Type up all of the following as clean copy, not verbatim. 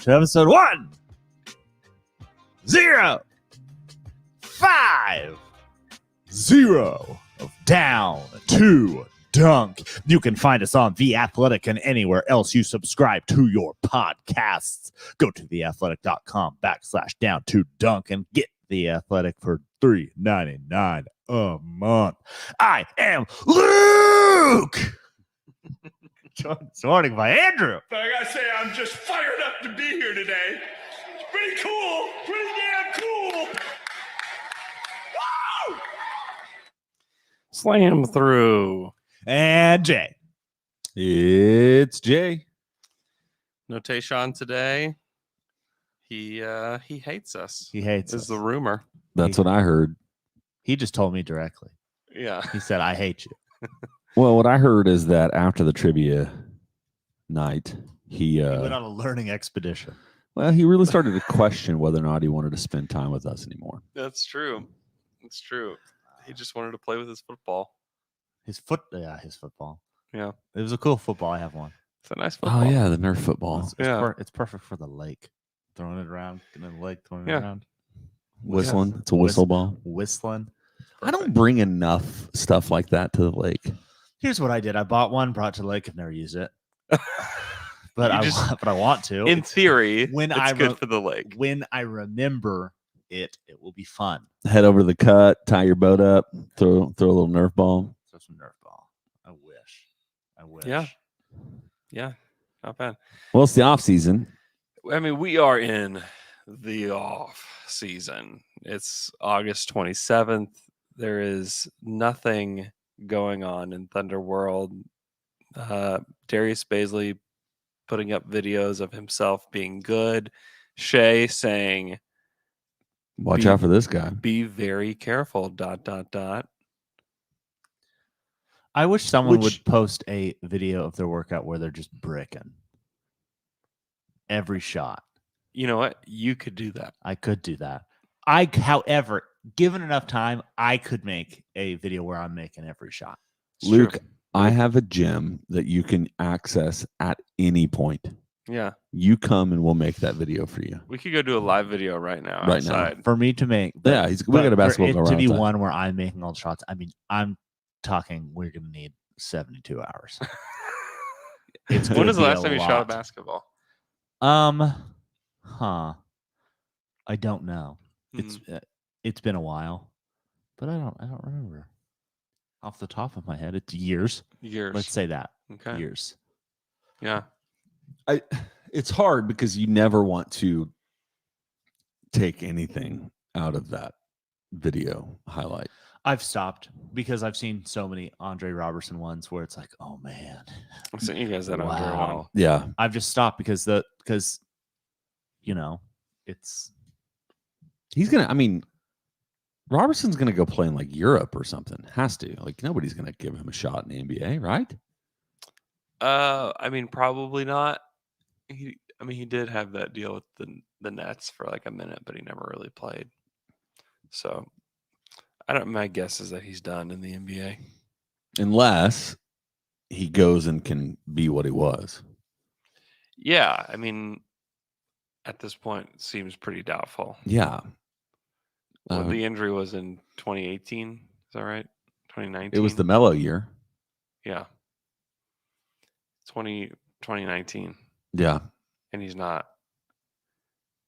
to episode 105 of Down to Dunk. You can find us on The Athletic and anywhere else you subscribe to your podcasts. Go to theathletic.com/down to dunk and get The Athletic for $3.99 a month. I am Luke. Joined this morning by Andrew. But I gotta say, I'm just fired up to be here today. It's pretty cool. Pretty damn cool. Woo! Slam through. And Jay. It's Jay. No Tayshaun today. He hates us. He hates is us. the rumor. That's what I heard. He just told me directly. Yeah. He said, I hate you. Well, what I heard is that after the trivia night, he went on a learning expedition. he really started to question whether or not he wanted to spend time with us anymore. That's true. It's true. He just wanted to play with his football. His football. Yeah. It was a cool football. I have one. It's a nice football. Oh yeah, the Nerf football. It's perfect for the lake. Throwing it around, getting in the lake, throwing it around. Whistling. It's a whistle ball. Whistling. I don't bring enough stuff like that to the lake. Here's what I did. I bought one, brought it to the lake. I've never used it. But I want to. In theory, when it's good for the lake. When I remember it will be fun. Head over to the cut, tie your boat up, throw a little Nerf ball. Throw some Nerf ball. I wish. Yeah. Yeah. Not bad. Well, it's the off season. I mean, we are in the off season. It's August 27th. There is nothing going on in Thunder World. Darius Baisley putting up videos of himself being good. Shea saying, Watch out for this guy. Be very careful, ... I wish someone would post a video of their workout where they're just bricking every shot. You know what? You could do that. I could do that. However, given enough time, I could make a video where I'm making every shot. It's Luke, true. I have a gym that you can access at any point. Yeah. You come and we'll make that video for you. We could go do a live video right now. Right now. outside. For me to make, We got a basketball for go it to around be outside. one where I'm making all the shots. I mean, I'm talking. We're gonna need 72 hours. It's When gonna was the be last a time you shot a lot. basketball? I don't know. It's been a while, but I don't remember off the top of my head. It's years. Let's say that. Okay. Years. Yeah. It's hard because you never want to take anything out of that video highlight. I've stopped because I've seen so many Andre Robertson ones where it's like, oh man, I sent you guys that on Andre one. wow. Yeah. I've just stopped because it's Robertson's gonna go play in like Europe or something. Has to. Like nobody's gonna give him a shot in the NBA, right? I mean, probably not. He did have that deal with the Nets for like a minute, but he never really played. So, my guess is that he's done in the NBA. Unless he goes and can be what he was. Yeah, I mean, at this point, it seems pretty doubtful. Yeah. Well, the injury was in 2018. Is that right? 2019. It was the Melo year. Yeah. 2019. Yeah. And he's not.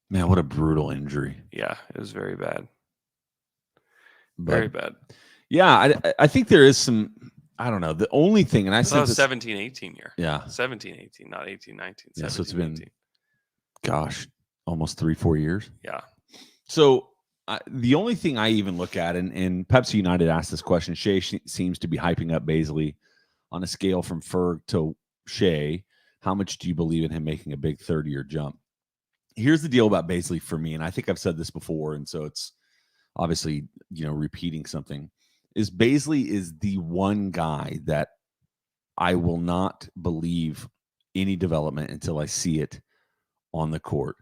Man, what a brutal injury. Yeah, it was very bad. But, Very bad. Yeah, I think there is some, I don't know. The only thing, and I said That was 17-18 year. Yeah. 17-18, not 18-19. Yeah, so it's been, 18. gosh, almost 3-4 years. Yeah. So the only thing I even look at, and Pepsi United asked this question, Shea seems to be hyping up Baisley on a scale from Ferg to Shea. How much do you believe in him making a big third-year jump? Here's the deal about Baisley for me, and I think I've said this before, and so it's obviously, repeating something, is Baisley is the one guy that I will not believe any development until I see it on the court.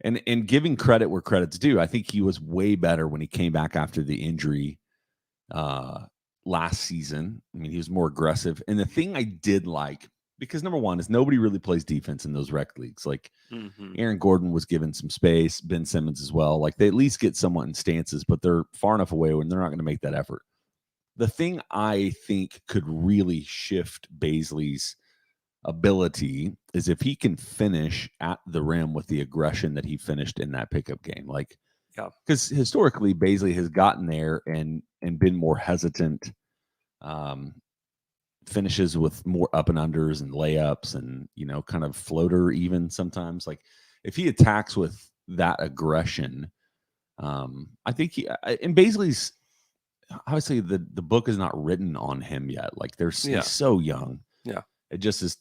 And giving credit where credit's due, I think he was way better when he came back after the injury last season. I mean, he was more aggressive. And the thing I did like because number one is nobody really plays defense in those rec leagues. Like Mhm. Aaron Gordon was given some space, Ben Simmons as well. Like they at least get somewhat in stances, but they're far enough away when they're not going to make that effort. The thing I think could really shift Baisley's ability is if he can finish at the rim with the aggression that he finished in that pickup game. Like, Yeah. because historically Baisley has gotten there and been more hesitant. Finishes with more up and unders and layups and kind of floater even sometimes. Like if he attacks with that aggression, I think and Baisley's obviously the book is not written on him yet. Like he's so young. Yeah. It just is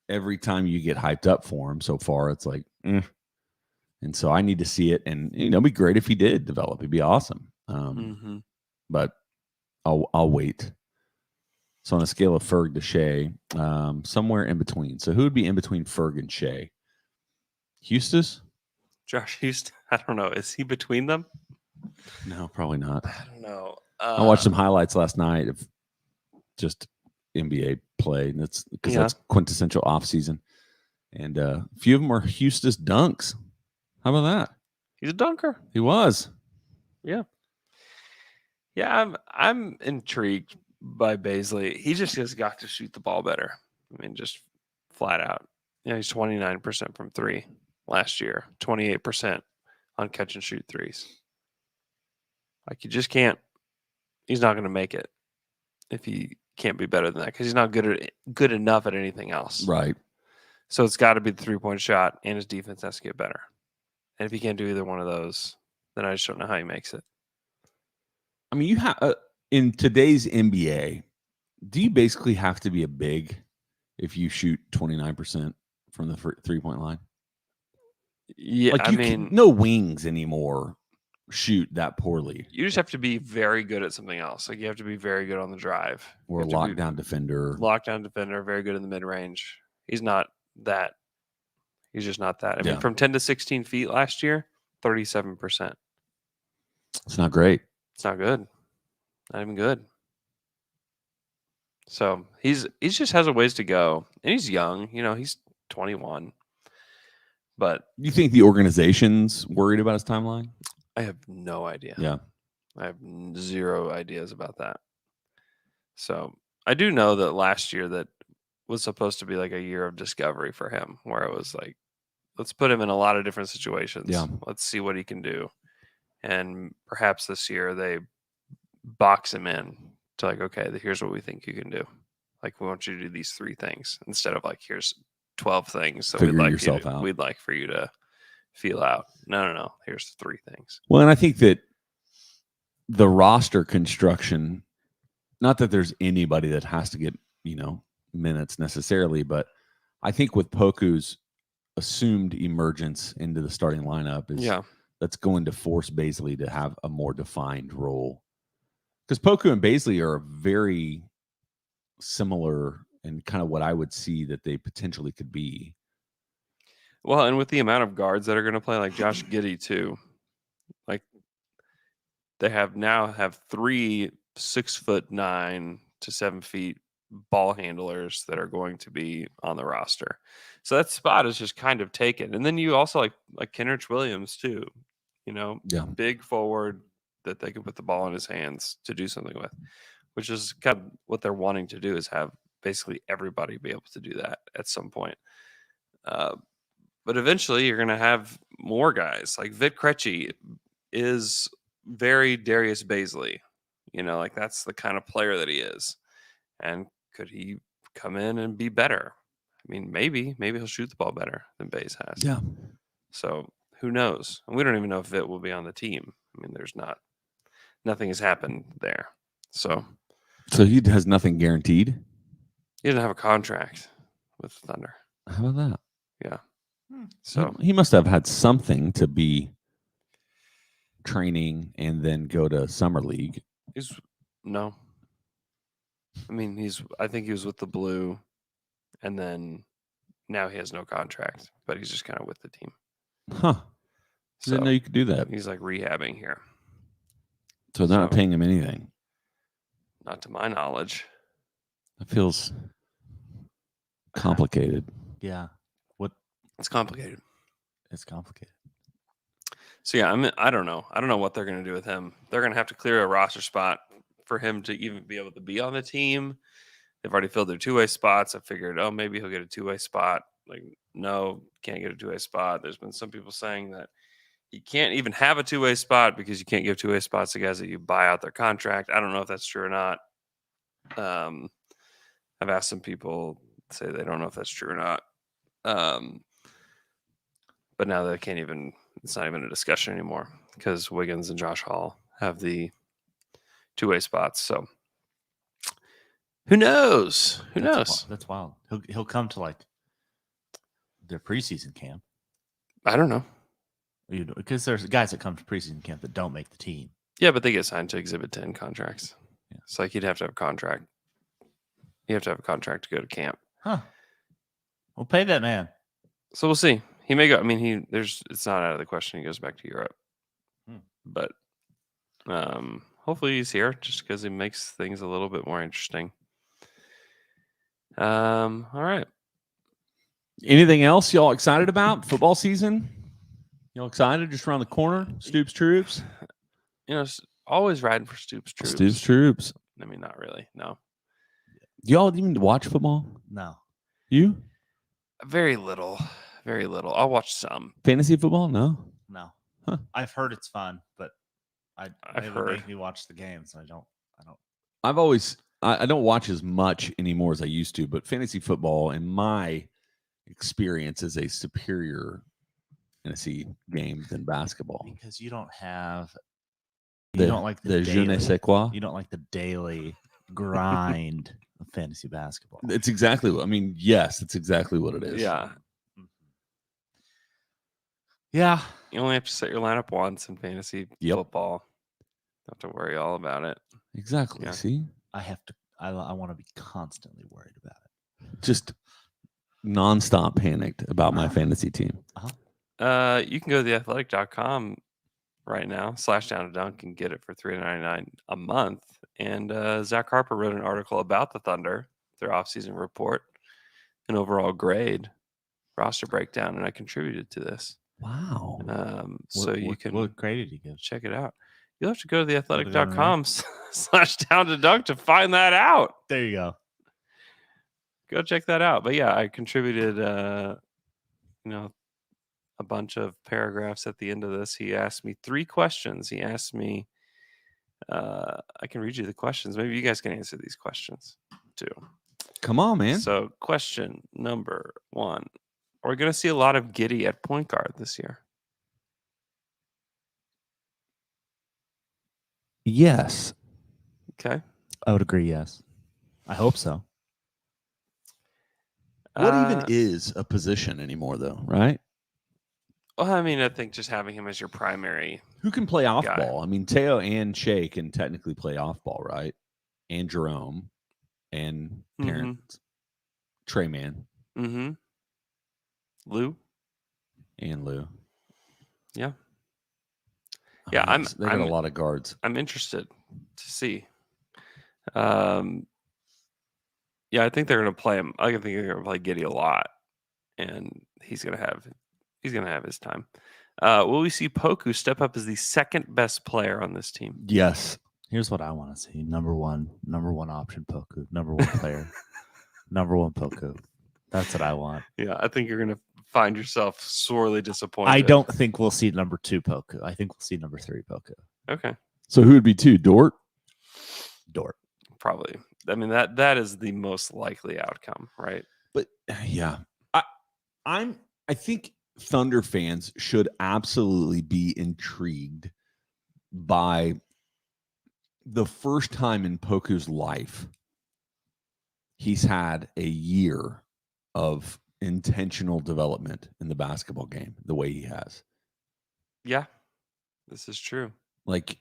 every time you get hyped up for him so far, it's like, And so I need to see it, and it'd be great if he did develop. It'd be awesome. But I'll wait. So on a scale of Ferg to Shea, somewhere in between. So who would be in between Ferg and Shea? Houston? Josh Houston. I don't know. Is he between them? No, probably not. I don't know. I watched some highlights last night of just NBA play, and that's because that's quintessential off season. And a few of them are Houston's dunks. How about that? He's a dunker. He was. Yeah. Yeah, I'm intrigued by Baisley. He just has got to shoot the ball better. I mean, just flat out. He's 29% from three last year, 28% on catch and shoot threes. Like you just can't. He's not going to make it if he can't be better than that because he's not good enough at anything else. Right. So it's got to be the 3-point shot, and his defense has to get better. And if he can't do either one of those, then I just don't know how he makes it. I mean, you have in today's NBA, do you basically have to be a big if you shoot 29% from the 3-point line? Yeah, like no wings anymore shoot that poorly. You just have to be very good at something else. Like you have to be very good on the drive. Or a lockdown defender. Lockdown defender, very good in the mid-range. He's not that. He's just not that. I mean, from 10 to 16 feet last year, 37%. It's not great. It's not good. Not even good. So he just has a ways to go. And he's young. He's 21. But you think the organization's worried about his timeline? I have no idea. Yeah. I have zero ideas about that. So I do know that last year that was supposed to be like a year of discovery for him, where it was like, let's put him in a lot of different situations. Yeah. Let's see what he can do. And perhaps this year they box him in to like, okay, here's what we think you can do. Like, we want you to do these 3 things instead of like, here's 12 things that we'd like for you to feel out. No. Here's the 3 things. Well, and I think that the roster construction, not that there's anybody that has to get, minutes necessarily, but I think with Poku's assumed emergence into the starting lineup that's going to force Baisley to have a more defined role. Because Poku and Baisley are very similar in kind of what I would see that they potentially could be. Well, and with the amount of guards that are going to play, like Josh Giddey too, like they have 3 6'9" to 7 feet ball handlers that are going to be on the roster. So that spot is just kind of taken. And then you also like Kenrich Williams too, big forward that they can put the ball in his hands to do something with, which is kind of what they're wanting to do, is have basically everybody be able to do that at some point. But eventually you're going to have more guys. Like Vit Krejci is very Darius Baisley. Like that's the kind of player that he is. And could he come in and be better? I mean, maybe he'll shoot the ball better than Bays has. Yeah. So who knows? And we don't even know if Vit will be on the team. I mean, nothing has happened there. So he has nothing guaranteed? He doesn't have a contract with Thunder. How about that? Yeah. So he must have had something to be training and then go to summer league. No. I mean, I think he was with the Blue, and then now he has no contract, but he's just kind of with the team. Huh. So, didn't know you could do that. He's like rehabbing here. So they're not paying him anything? Not to my knowledge. It feels... Complicated. Yeah. It's complicated. It's complicated. So yeah, I don't know. I don't know what they're going to do with him. They're going to have to clear a roster spot for him to even be able to be on the team. They've already filled their two-way spots. I figured, oh, maybe he'll get a two-way spot. Like, no, can't get a two-way spot. There's been some people saying that you can't even have a two-way spot because you can't give two-way spots to guys that you buy out their contract. I don't know if that's true or not. I've asked some people say they don't know if that's true or not. But now they can't even, it's not even a discussion anymore because Wiggins and Josh Hall have the two-way spots. So who knows? Who knows? That's wild. He'll come to like their preseason camp. I don't know. Because there's guys that come to preseason camp that don't make the team. Yeah, but they get signed to Exhibit 10 contracts. Yeah. It's like you'd have to have a contract. You have to have a contract to go to camp. Huh. We'll pay that man. So we'll see. He may go. I mean, it's not out of the question he goes back to Europe. But hopefully he's here just because he makes things a little bit more interesting. All right. Anything else y'all excited about? Football season? Y'all excited? Just around the corner? Stoops Troops? Always riding for Stoops Troops. Stoops Troops. I mean, not really. No. Do y'all even watch football? No. You? Very little. Very little. I'll watch some. Fantasy football? No. No. Huh. I've heard it's fun, but I've it heard. make me watch the games. I don't. I don't watch as much anymore as I used to, but fantasy football, in my experience, is a superior fantasy game than basketball. Because you don't have. You don't like the je ne sais quoi. You don't like the daily grind of fantasy basketball. It's exactly what I mean. Yes, it's exactly what it is. Yeah. Yeah. You only have to set your lineup once in fantasy football. Don't have to worry all about it. Exactly. Yeah. See? I want to be constantly worried about it. Just nonstop panicked about my fantasy team. You can go to theathletic.com right now, /down to dunk, and get it for $3.99 a month. And Zach Harper wrote an article about the Thunder, their offseason report, an overall grade, roster breakdown, and I contributed to this. Wow. What grade did he give? Check it out. You'll have to go to theathletic.com /down to dunk to find that out. There you go. Go check that out. But yeah, I contributed, a bunch of paragraphs at the end of this. He asked me 3 questions. He asked me, I can read you the questions. Maybe you guys can answer these questions too. Come on, man. So question number 1. Are we going to see a lot of Giddey at point guard this year? Yes. Okay. I would agree. Yes. I hope so. What even is a position anymore, though, right? Well, I mean, I think just having him as your primary. Who can play off guy. ball? I mean, Teo and Shea can technically play off ball, right? And Jerome and Terrence, Trey Man. Mm-hmm. Lou. And Lou. Yeah. Yeah, I'm a lot of guards. I'm interested to see. Yeah, I think they're going to play him. I think they're going to play Giddey a lot, and he's going to have his time. Will we see Poku step up as the second best player on this team? Yes. Here's what I want to see: number one option Poku, number 1 player, number 1 Poku. That's what I want. Yeah, I think you're going to find yourself sorely disappointed. I don't think we'll see number 2 Poku. I think we'll see number 3 Poku. Okay. So who would be 2? Dort? Probably. I mean, that is the most likely outcome, right? But yeah, I think Thunder fans should absolutely be intrigued by the first time in Poku's life he's had a year of intentional development in the basketball game the way he has. Yeah, this is true. Like,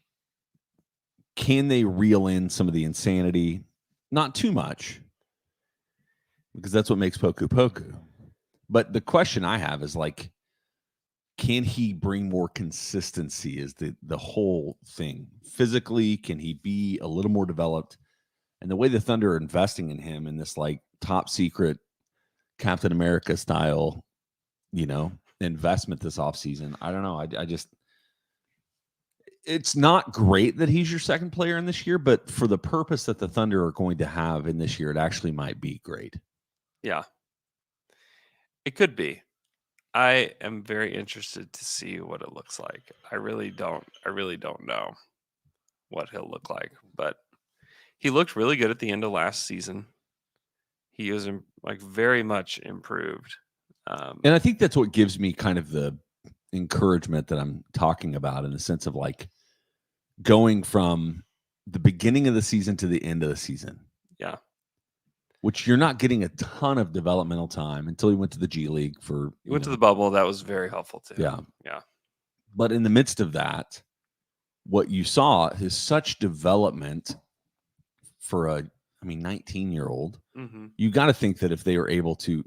can they reel in some of the insanity? Not too much, because that's what makes Poku. But the question I have is, like, can he bring more consistency is the whole thing. Physically, can he be a little more developed? And the way the Thunder are investing in him in this, like, top secret Captain America style, investment this offseason. I don't know. I just, it's not great that he's your second player in this year, but for the purpose that the Thunder are going to have in this year, it actually might be great. Yeah. It could be. I am very interested to see what it looks like. I really don't know what he'll look like, but he looked really good at the end of last season. He was very much improved. And I think that's what gives me kind of the encouragement that I'm talking about, in the sense of like going from the beginning of the season to the end of the season. Yeah. Which you're not getting a ton of developmental time until he went to the G League for. He went to the bubble. That was very helpful to him. Yeah. Yeah. But in the midst of that, what you saw is such development for a 19-year-old. Mm-hmm. You got to think that if they were able to,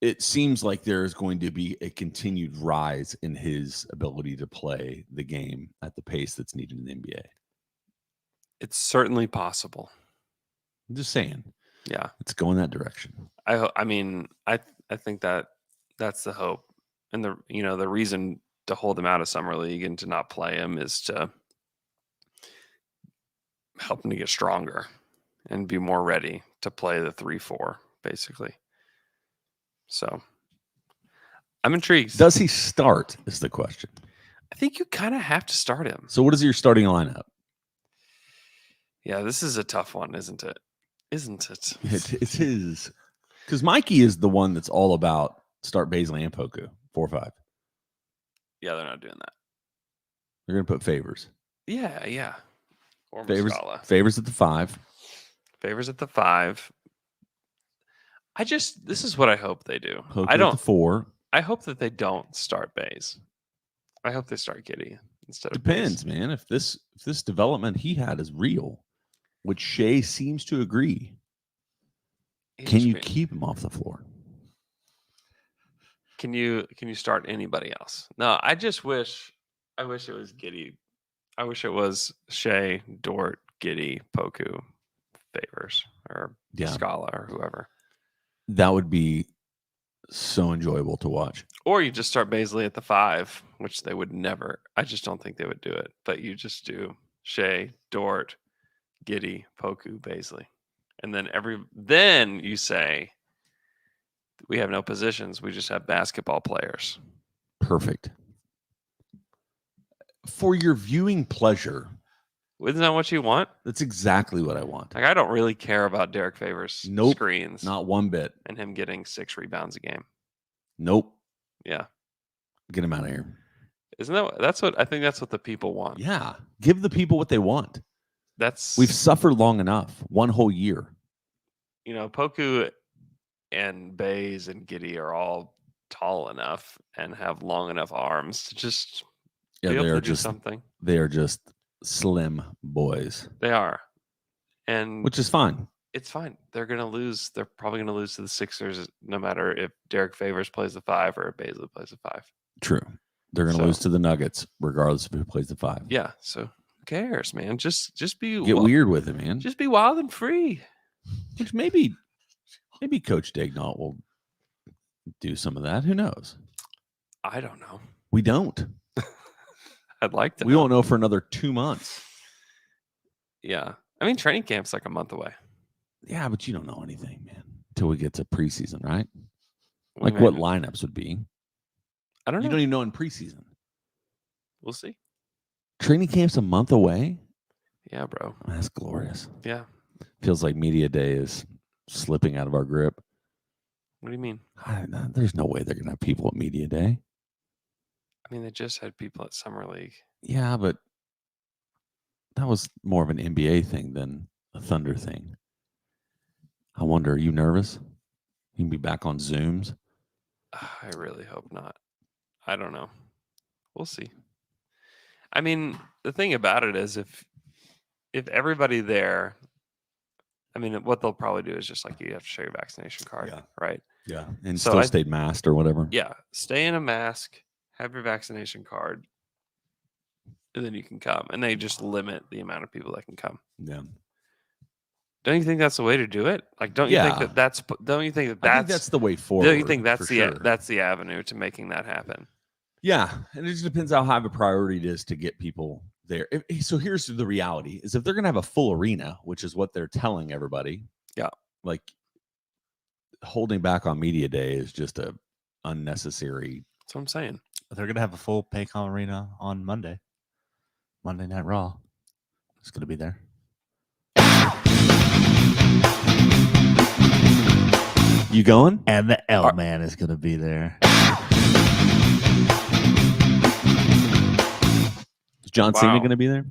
it seems like there is going to be a continued rise in his ability to play the game at the pace that's needed in the NBA. It's certainly possible. I'm just saying. Yeah. It's going that direction. I think that's the hope. And the reason to hold him out of summer league and to not play him is to help him to get stronger and be more ready to play the 3-4, basically. So I'm intrigued. Does he start is the question. I think you kind of have to start him. So what is your starting lineup? Yeah, this is a tough one, isn't it? It's his. Because Mikey is the one that's all about start Baisley and Poku, 4-5. Yeah, they're not doing that. They're going to put Favors. Yeah. Or Favors Muscala. at the 5. Favors at the 5. This is what I hope they do. Poku I don't. at the 4. I hope that they don't start Bays. I hope they start Giddey instead of Depends, Bays. man. If this development he had is real, which Shea seems to agree, can you keep him off the floor? Can you start anybody else? No, I wish it was Giddey. I wish it was Shea, Dort, Giddey, Poku, Favors, or Scala, or whoever. That would be so enjoyable to watch. Or you just start Baisley at the 5, which they would never. I just don't think they would do it. But you just do Shea, Dort, Giddey, Poku, Baisley. And then you say, we have no positions. We just have basketball players. Perfect. For your viewing pleasure. Isn't that what you want? That's exactly what I want. Like, I don't really care about Derek Favors' screens. Not one bit. And him getting 6 rebounds a game. Nope. Yeah. Get him out of here. Isn't that's what the people want? Yeah. Give the people what they want. We've suffered long enough. One whole year. Poku and Bays and Giddey are all tall enough and have long enough arms to just be able to do something. They are just slim boys. They are. And which is fine. It's fine. They're going to lose. They're probably going to lose to the Sixers no matter if Derek Favors plays the 5 or if Baisley plays the 5. True. They're going to lose to the Nuggets regardless of who plays the 5. Yeah. So who cares, man? Just be weird with it, man. Just be wild and free. Which maybe Coach Daignault will do some of that. Who knows? I don't know. We don't. I'd like to. We won't know for another 2 months. Yeah. I mean, training camp's like a month away. Yeah, but you don't know anything, man, until we get to preseason, right? Like what lineups would be. I don't know. You don't even know in preseason. We'll see. Training camp's a month away? Yeah, bro. That's glorious. Yeah. Feels like media day is slipping out of our grip. What do you mean? There's no way they're going to have people at media day. I mean, they just had people at Summer League. Yeah, but that was more of an NBA thing than a Thunder thing. I wonder, are you nervous? You can be back on Zooms? I really hope not. I don't know. We'll see. I mean, the thing about it is if everybody there, I mean, what they'll probably do is just like you have to show your vaccination card, right? Yeah, and so still stayed masked or whatever. Yeah, stay in a mask, have your vaccination card, and then you can come. And they just limit the amount of people that can come. Yeah. Don't you think that's the way to do it? Like, don't you think Yeah. that's? Don't you think that I think that's the way forward. Don't you think that's for that's sure. the avenue to making that happen? Yeah, and it just depends how high of a priority it is to get people there. So here's the reality: is if they're going to have a full arena, which is what they're telling everybody, Yeah. like holding back on media day is just a unnecessary. That's what I'm saying. They're gonna have a full Paycom arena on Monday Night Raw. It's gonna be there. You going? And the L Man is gonna be there. Is John Cena Wow. going to be there?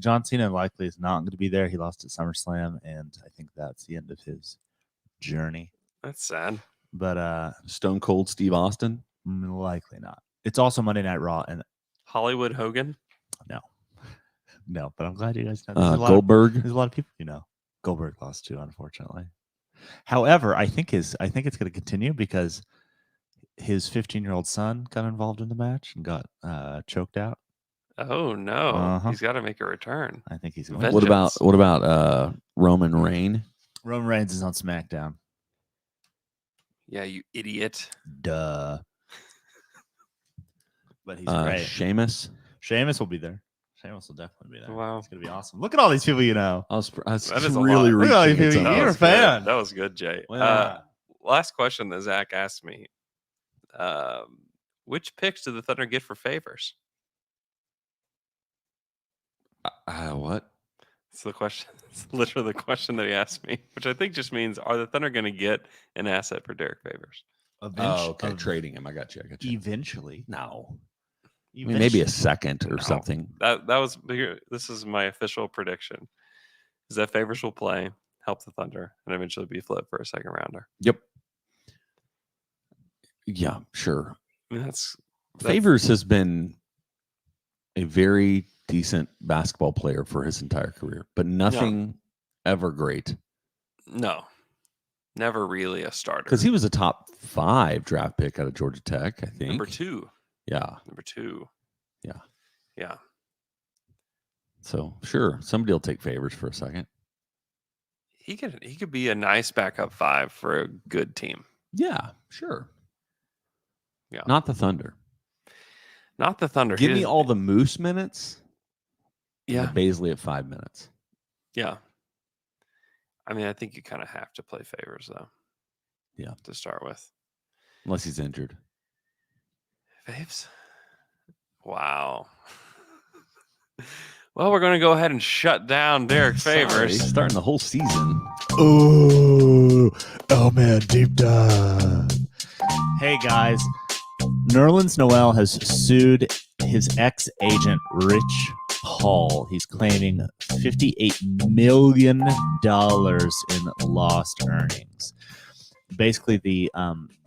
John Cena likely is not going to be there. He lost at SummerSlam, and I think that's the end of his journey. That's sad. But Stone Cold Steve Austin? likely not. It's also Monday Night Raw, and Hollywood Hogan. no. But I'm glad you guys know. Goldberg? There's a lot of people you know. Goldberg lost too, unfortunately. However, I think it's going to continue because his 15-year-old son got involved in the match and got choked out. Oh no, Uh-huh. he's got to make a return. I think he's going. Vengeance. What about Roman Reigns? Roman Reigns is on SmackDown. Yeah, you idiot. Duh. But he's great. Sheamus? Sheamus will be there. Sheamus will definitely be there. Wow. It's going to be awesome. Look at all these people you know. I was That is a really lot. Look at all reaching. these It's people. a- You're a was fan. good. That was good, Jay. Yeah. Last question that Zach asked me: which picks did the Thunder get for favors? What? It's the question. It's literally the question that he asked me, which I think just means: are the Thunder going to get an asset for Derek Favors? Okay. Trading him. I got you. Eventually. No. I mean, maybe a second or No. something. That was here. This is my official prediction: is that Favors will play, help the Thunder, and eventually be flipped for a second rounder. Yep. Yeah, sure. I mean, that's Favors has been a very decent basketball player for his entire career, but nothing ever great. no, never really a starter. Because he was a top 5 draft pick out of Georgia Tech, I think. Number 2. Yeah. Number 2. Yeah. Yeah. So sure, somebody will take Favors for a second. He could be a nice backup 5 for a good team. Yeah, sure. Yeah. Not the Thunder. Not the Thunder. Give me all the Moose minutes. and Yeah. the Baisley at 5 minutes. Yeah. I mean, I think you kind of have to play Favors though. Yeah. To start with. Unless he's injured. Faves? Wow. Well, we're going to go ahead and shut down Derek Sorry, Favors. starting the whole season. Ooh, oh man, deep dive. Hey guys, Nerlens Noel has sued his ex-agent Rich Paul. He's claiming $58 million in lost earnings. Basically,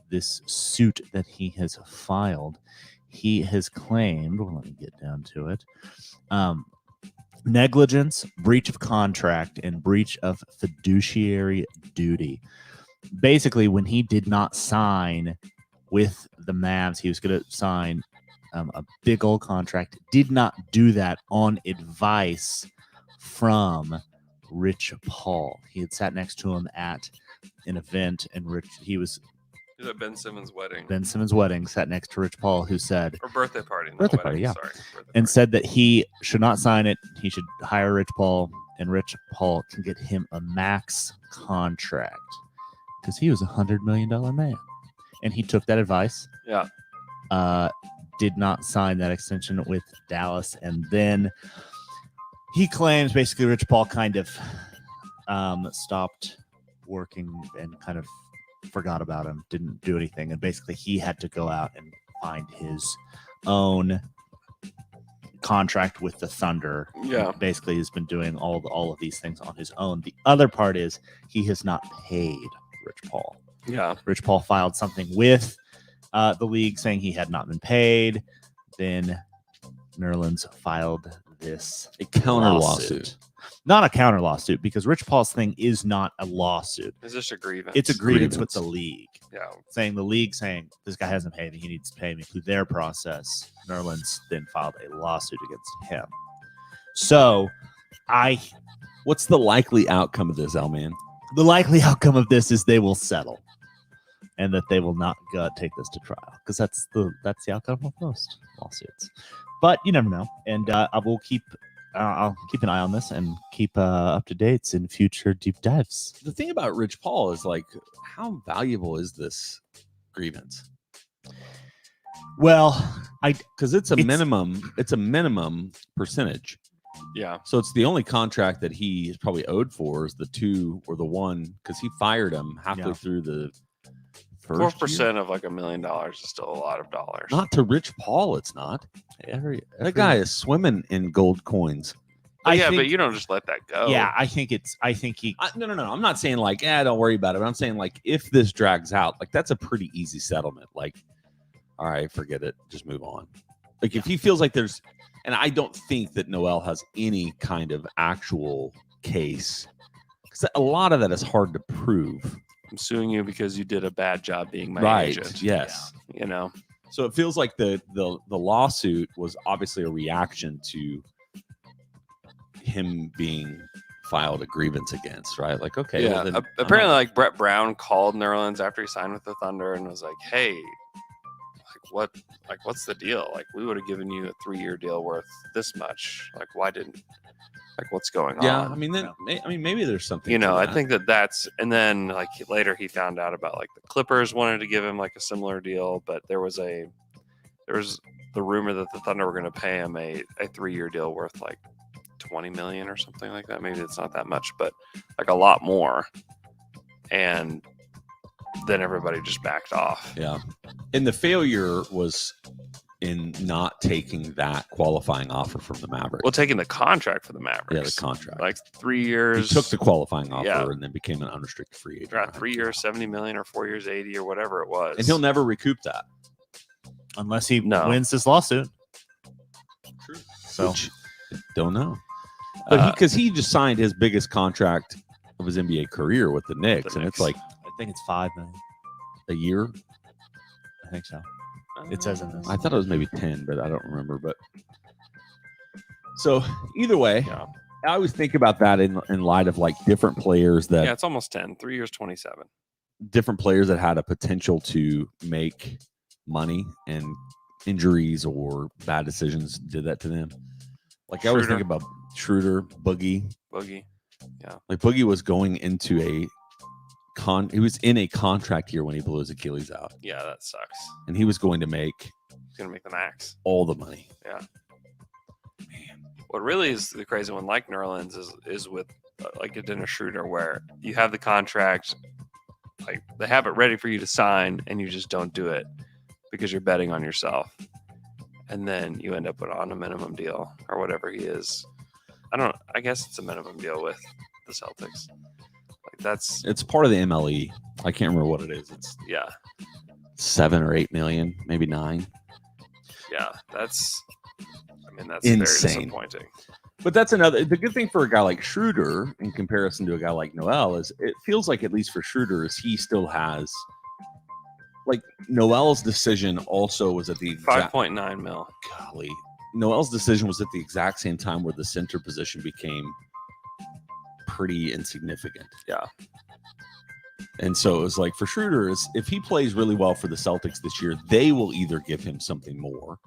this suit that he has filed, he has claimed. Well, let me get down to it. Negligence, breach of contract, and breach of fiduciary duty. Basically, when he did not sign with the Mavs, he was going to sign a big old contract. Did not do that on advice from Rich Paul. He had sat next to him at an event, and he was at Ben Simmons' wedding. Ben Simmons' wedding, sat next to Rich Paul, who said, Or birthday party. not Birthday wedding, party, yeah. Sorry. Birthday and party. said that he should not sign it. He should hire Rich Paul, and Rich Paul can get him a max contract because he was $100 million man, and he took that advice. Yeah. Did not sign that extension with Dallas, and then he claims basically Rich Paul kind of stopped working and kind of forgot about him, didn't do anything, and basically he had to go out and find his own contract with the Thunder. Yeah. Basically has been doing all of these things on his own. The other part is he has not paid Rich Paul. Yeah. Rich Paul filed something with the league saying he had not been paid. Then Nerlens filed this A counter lawsuit. Not a counter lawsuit, because Rich Paul's thing is not a lawsuit. Is this a grievance? It's a grievance with Grievance. the league. Yeah. Saying this guy hasn't paid me, he needs to pay me. Through their process, Nerlens then filed a lawsuit against him. So What's the likely outcome of this, L-Man? The likely outcome of this is they will settle, and that they will not take this to trial, because that's the outcome of most lawsuits. But you never know, and I will keep. I'll keep an eye on this and keep up to dates in future deep dives. The thing about Rich Paul is like, how valuable is this grievance? Well, because it's a minimum percentage. Yeah. So it's the only contract that he is probably owed for is the 2 or the 1, because he fired him halfway through the first 4% of like $1 million is still a lot of dollars. Not to Rich Paul, it's not. That guy is swimming in gold coins. But but you don't just let that go. Yeah, No. I'm not saying like, don't worry about it. But I'm saying like, if this drags out, like that's a pretty easy settlement. Like, all right, forget it, just move on. Like if he feels like there's, and I don't think that Noel has any kind of actual case, because a lot of that is hard to prove. I'm suing you because you did a bad job being my agent. Yes. Yeah. You know. So it feels like the lawsuit was obviously a reaction to him being filed a grievance against, right? Like, okay. Yeah. Well, then apparently, like Brett Brown called Nerlens after he signed with the Thunder and was like, "Hey, what's the deal? Like, we would have given you a 3-year deal worth this much. Like, why didn't? Like, what's going on?" Yeah, I mean, maybe there's something. You know, to I that. think that's, and then like later he found out about like the Clippers wanted to give him like a similar deal, but there was the rumor that the Thunder were going to pay him a 3-year deal worth like $20 million or something like that. Maybe it's not that much, but like a lot more. And then everybody just backed off. Yeah, and the failure was in not taking that qualifying offer from the Mavericks. Well, taking the contract for the Mavericks. Yeah, the contract. Like 3 years. He took the qualifying offer and then became an unrestricted free agent. Got 3 years, $70 million, or 4 years, 80, or whatever it was. And he'll never recoup that unless he wins this lawsuit. True. So, which, don't know. But because he just signed his biggest contract of his NBA career with the Knicks, and it's like, I think it's $5 million a year. I think so. It says in this. I thought it was maybe 10, but I don't remember. But so either way, I always think about that in light of like different players that. Yeah, it's almost 10. 3 years, 27. Different players that had a potential to make money, and injuries or bad decisions did that to them. Like I always think about Schroeder, Boogie. Yeah. Like Boogie was going into he was in a contract year when he blew his Achilles out. Yeah, that sucks. And he was going to make the max. All the money. Yeah. Man. What really is the crazy one, like Nerlens, is with like a Dennis Schroeder, where you have the contract, like they have it ready for you to sign, and you just don't do it because you're betting on yourself. And then you end up on a minimum deal or whatever he is. I guess it's a minimum deal with the Celtics. Like it's part of the MLE. I can't remember what it is. It's 7 or 8 million, maybe 9. Yeah, that's insane. Very disappointing. But that's the good thing for a guy like Schroeder in comparison to a guy like Noel is it feels like, at least for Schroeder, is he still has, like, Noel's decision also was at the 5.9 mil. Golly. Noel's decision was at the exact same time where the center position became pretty insignificant. Yeah. And so it was like, for Schroeder, if he plays really well for the Celtics this year, they will either give him something more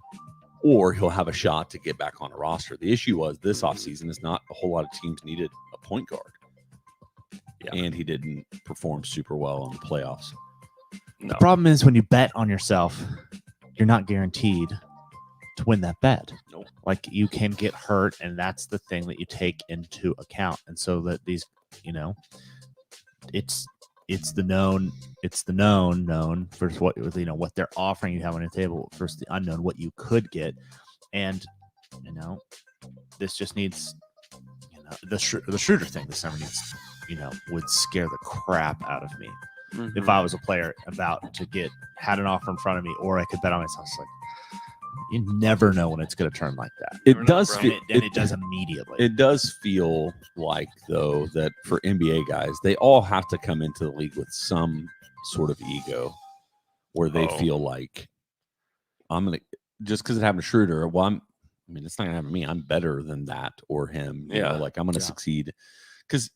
or he'll have a shot to get back on a roster. The issue was this offseason is not a whole lot of teams needed a point guard. Yeah. And he didn't perform super well in the playoffs. No. The problem is when you bet on yourself, you're not guaranteed to win that bet. Nope. Like, you can get hurt, and that's the thing that you take into account. And so that these, it's the known versus what what they're offering you have on the table versus the unknown, what you could get. And this just needs the Schroeder thing this summer needs would scare the crap out of me. Mm-hmm. If I was a player about to had an offer in front of me, or I could bet on myself. It's like, you never know when it's going to turn like that. It does feel, and it does immediately. It does feel like, though, that for NBA guys, they all have to come into the league with some sort of ego, where they feel like, I'm gonna, just because it happened to Schroeder. Well, it's not gonna happen to me. I'm better than that or him. Like, I'm gonna succeed. because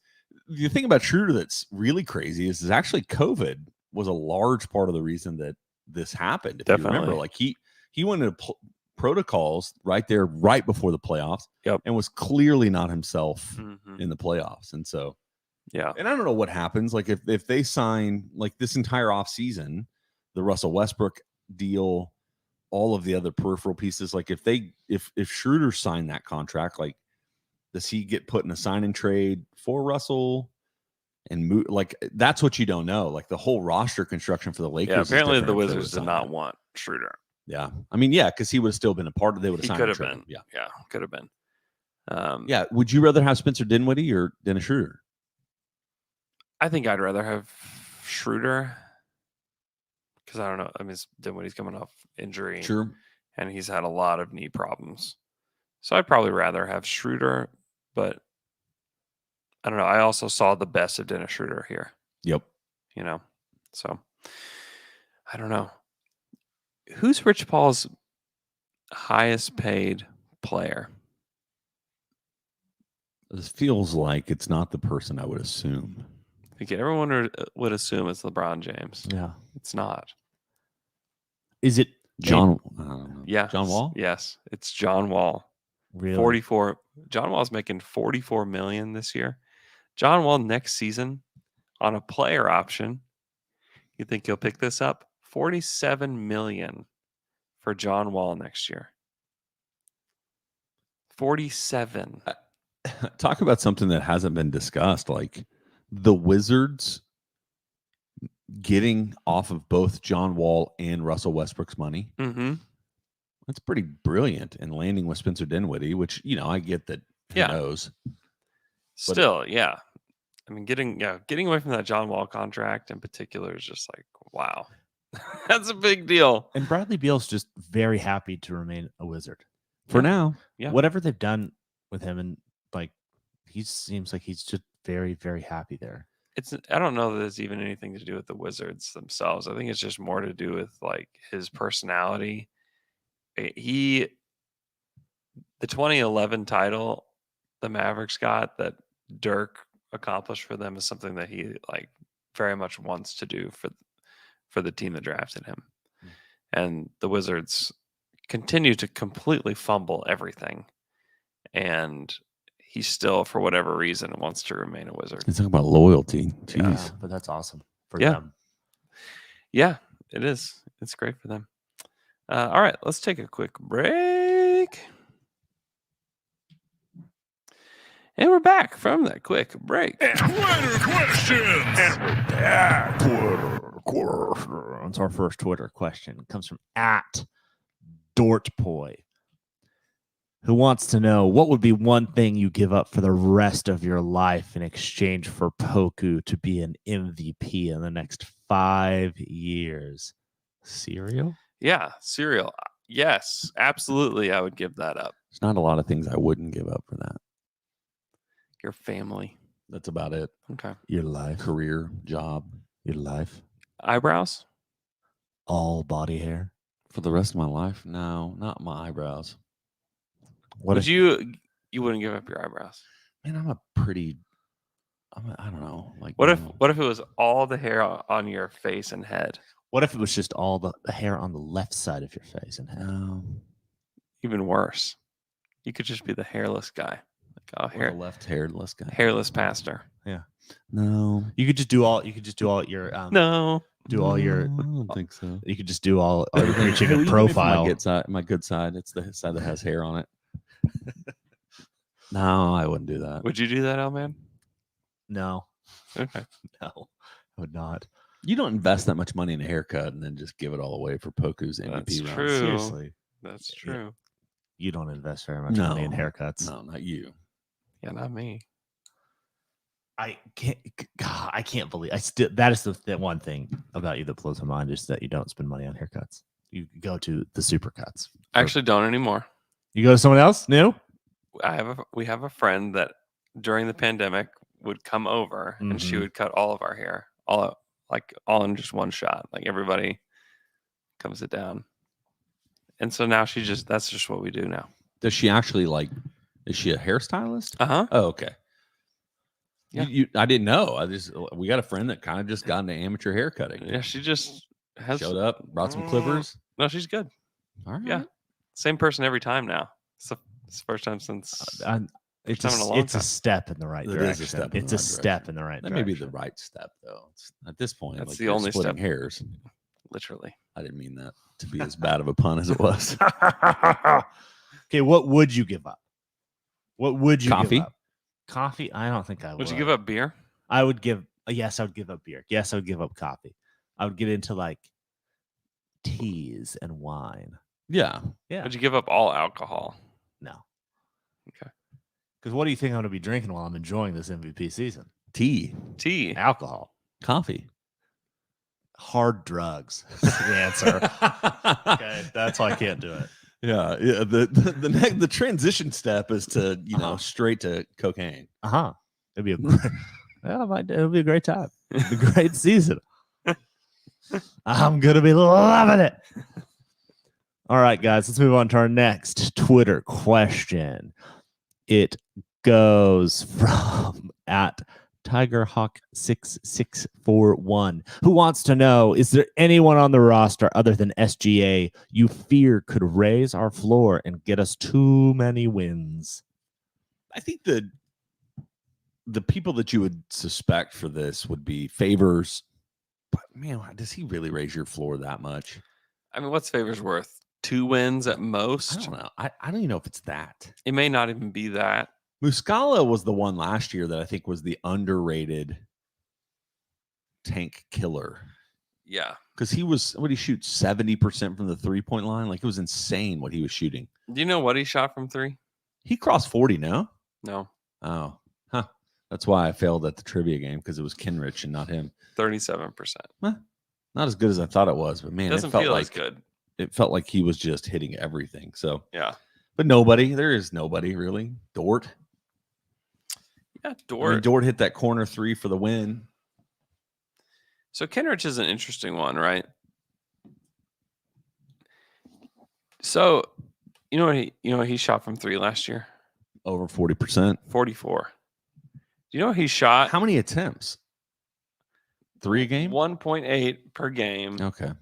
the thing about Schroeder that's really crazy is actually COVID was a large part of the reason that this happened. If you remember, Definitely. like he went into protocols right there, right before the playoffs, and was clearly not himself in the playoffs. And so, and I don't know what happens. Like if they sign like this entire offseason, the Russell Westbrook deal, all of the other peripheral pieces, like if Schroeder signed that contract, like does he get put in a sign and trade for Russell and move? Like that's what you don't know. Like the whole roster construction for the Lakers. Yeah, apparently is the different if they Wizards would did sign not him. want Schroeder. Yeah, I mean, yeah, because he would have still been a part of. They would have He signed. could him, have traded been. him. Yeah, could have been. Yeah. Would you rather have Spencer Dinwiddie or Dennis Schroeder? I think I'd rather have Schroeder because I don't know. I mean, Dinwiddie's coming off injury, Sure. and he's had a lot of knee problems. So I'd probably rather have Schroeder, but I don't know. I also saw the best of Dennis Schroeder here. Yep. You know, so I don't know. Who's Rich Paul's highest paid player? This feels like it's not the person I would assume. Okay, everyone would assume it's LeBron James. Yeah. It's not. Is it John? I don't know. Yeah. John Wall. Yes, it's John Wall. really? 44. John Wall's making $44 million this year. John Wall next season on a player option. You think he'll pick this up? $47 million for John Wall next year. 47. Talk about something that hasn't been discussed. Like the Wizards getting off of both John Wall and Russell Westbrook's money. Mm-hmm. That's pretty brilliant. And landing with Spencer Dinwiddie, which I get that. Who knows? Still, yeah. I mean, getting away from that John Wall contract in particular is just like, wow, that's a big deal. And Bradley Beal's just very happy to remain a Wizard For now. Yeah. Whatever they've done with him, and like he seems like he's just very, very happy there. I don't know that it's even anything to do with the Wizards themselves. I think it's just more to do with like his personality. The 2011 title the Mavericks got that Dirk accomplished for them is something that he like very much wants to do for the team that drafted him. And the Wizards continue to completely fumble everything. And he still, for whatever reason, wants to remain a Wizard. He's talking about loyalty. Jeez. Yeah, but that's awesome for them. Yeah, it is. It's great for them. All right, let's take a quick break. And we're back from that quick break. Twitter questions. And we're back. Twitter. That's our first Twitter question. It comes from @Dortboy, who wants to know what would be one thing you give up for the rest of your life in exchange for Poku to be an MVP in the next 5 years. Cereal? Yeah, cereal. Yes, absolutely. I would give that up. There's not a lot of things I wouldn't give up for that. Your family. That's about it. Okay. Your life. Career, job. Your life. Eyebrows? All body hair. For the rest of my life? No, not my eyebrows. What Would if you wouldn't give up your eyebrows? Man, I don't know. Like, What if it was all the hair on your face and head? What if it was just all the hair on the left side of your face and head? Even worse. You could just be the hairless guy. Like, a left-haired-less guy. Hairless pastor. No, You could just do all your No. do all your I don't think so. you could just do all your preaching Well, and even if profile. My good side. It's the side that has hair on it. No, I wouldn't do that. Would you do that, L-Man? No, Okay. no, I would not. You don't invest that much money in a haircut and then just give it all away for Poku's MVP That's round. true. Seriously, That's Yeah. true. you don't invest very much money in No. haircuts. No, not you. Yeah, not me. I can't. God, I can't believe. That is the one thing about you that blows my mind is that you don't spend money on haircuts. You go to the supercuts. I actually don't anymore. You go to someone else new. We have a friend that during the pandemic would come over and she Mhm. would cut all of our hair, all in just one shot. Like everybody comes it down. And so now that's just what we do now. Does she actually is she a hairstylist? Uh-huh. Oh, okay. Yeah. I didn't know. We got a friend that kind of just got into amateur hair cutting. Yeah, she just has Showed up, brought some clippers. No, she's good. All right. Yeah. Same person every time now. It's the first time since It's time in a long a time. step in the right It is a direction. step in It's the a right step direction. in the right That may direction. be the right step, though. At this point, That's like the you're only splitting step. hairs. literally. I didn't mean that to be as bad of a pun as it was. Okay, what would you give up? What would you Coffee? give up? Coffee? I don't think I would. Would you give up beer? I would give. Yes, I would give up beer. Yes, I would give up coffee. I would get into like teas and wine. Yeah. Yeah. Would you give up all alcohol? No. Okay. Because what do you think I'm going to be drinking while I'm enjoying this MVP season? Tea. Alcohol. Coffee. Hard drugs. That's the answer. Okay, that's why I can't do it. Yeah. The transition step is to straight to cocaine. It'd be a great. It'll be a great time. It'll be a great season. I'm gonna be loving it. All right, guys, let's move on to our next Twitter question. It goes from at TigerHawk6641, who wants to know, is there anyone on the roster other than SGA you fear could raise our floor and get us too many wins? I think the people that you would suspect for this would be Favors. But man, does he really raise your floor that much? I mean, what's Favors worth? 2 wins at most? I don't know. I don't even know if it's that. It may not even be that. Muscala was the one last year that I think was the underrated tank killer. Yeah. Because he was, what did he shoot? 70% from the 3-point line? Like, it was insane what he was shooting. Do you know what he shot from 3? He crossed 40, no? No. Oh, huh. That's why I failed at the trivia game, because it was Kenrich and not him. 37%. Not as good as I thought it was, but man, It doesn't it felt feel like as good. It felt like he was just hitting everything. So Yeah. but nobody. There is nobody really. Dort. Yeah, Dort hit that corner 3 for the win. So Kenrich is an interesting one, right? So you know what he shot from 3 last year? Over 40%. 44. Do you know what he shot? How many attempts? 3 a game? 1.8 per game. Okay.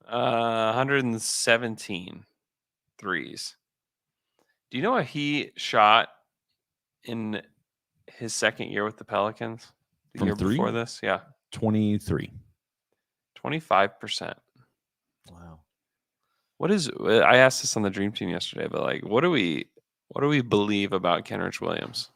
117 threes. Do you know what he shot in his second year with the Pelicans? The From year 3? before this? Yeah. 23. 25%. Wow. I asked this on the Dream Team yesterday, but like, what do we believe about Kenrich Williams?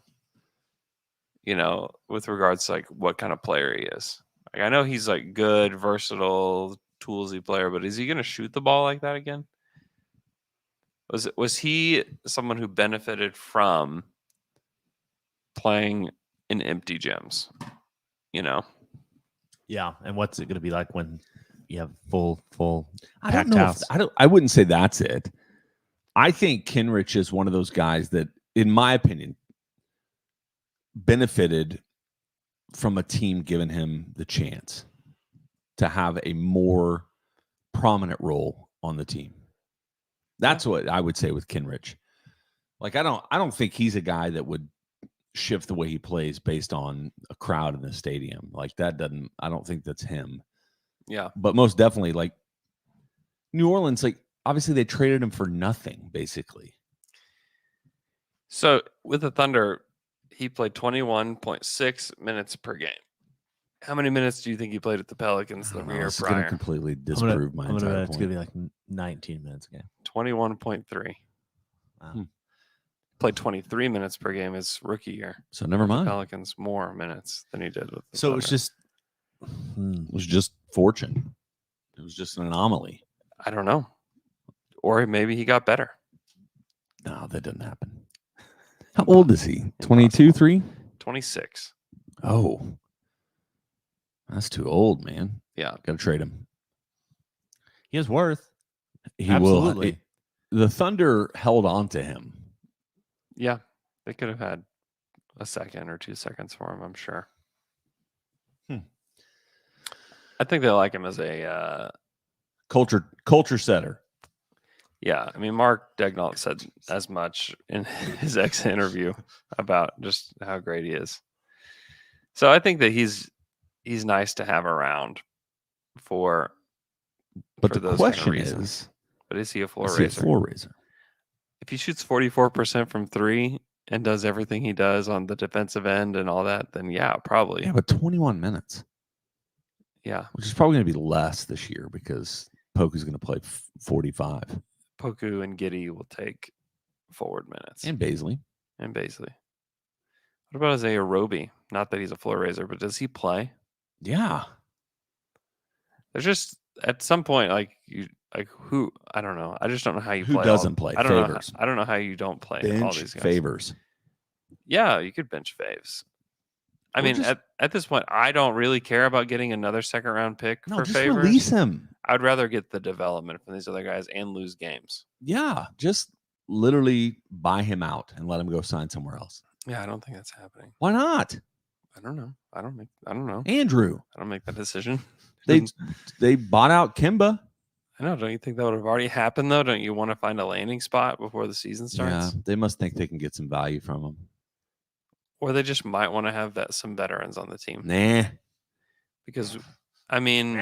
With regards to like what kind of player he is. Like, I know he's like good, versatile, toolsy player, but is he going to shoot the ball like that again? Was he someone who benefited from playing in empty gyms? Yeah, and what's it going to be like when you have full I don't packed know. house? I wouldn't say that's it. I think Kenrich is one of those guys that, in my opinion, benefited from a team giving him the chance to have a more prominent role on the team. That's what I would say with Kenrich. Like, I don't think he's a guy that would shift the way he plays based on a crowd in the stadium. Like, I don't think that's him. Yeah. But most definitely, like, New Orleans, like, obviously they traded him for nothing, basically. So with the Thunder, he played 21.6 minutes per game. How many minutes do you think he played at the Pelicans the year This is going to prior? completely disprove my entire point. It's going to be like 19 minutes a game. 21.3. Wow. Played 23 minutes per game his rookie year. So never mind. Pelicans more minutes than he did with the So Thunder. it was just fortune. It was just an anomaly. I don't know. Or maybe he got better. No, that didn't happen. How old is he? 22, 3? 26. Oh. That's too old, man. Yeah. Got to trade him. He has worth. He Absolutely. will. The Thunder held on to him. Yeah. They could have had a second or 2 seconds for him, I'm sure. I think they like him as a culture setter. Yeah, I mean, Mark Daignault said as much in his exit interview about just how great he is. So I think that he's nice to have around for. But for the those kind of question reasons. is, But is he a floor is he a raiser? floor raiser? If he shoots 44% from 3 and does everything he does on the defensive end and all that, then yeah, probably. Yeah, but 21 minutes, Yeah. which is probably going to be less this year because Poku's going to play 45. Poku and Giddey will take forward minutes. And Baisley. And Baisley. What about Isaiah Roby? Not that he's a floor raiser, but does he play? Yeah. There's just at some point who I don't know. I just don't know how you Who play. doesn't play? I don't Favors. know. I don't know how you don't play all Bench these guys. Favors. Yeah, you could bench Faves. I Or mean, just- at this point, I don't really care about getting another second round pick No, for just Favors. release him. I'd rather get the development from these other guys and lose games. Yeah, just literally buy him out and let him go sign somewhere else. Yeah, I don't think that's happening. Why not? I don't know. I don't know. Andrew. I don't make that decision. They bought out Kimba. I know. Don't you think that would have already happened though? Don't you want to find a landing spot before the season Yeah, starts? they must think they can get some value from him. Or they just might want to have some veterans on the team. Nah. Because I mean,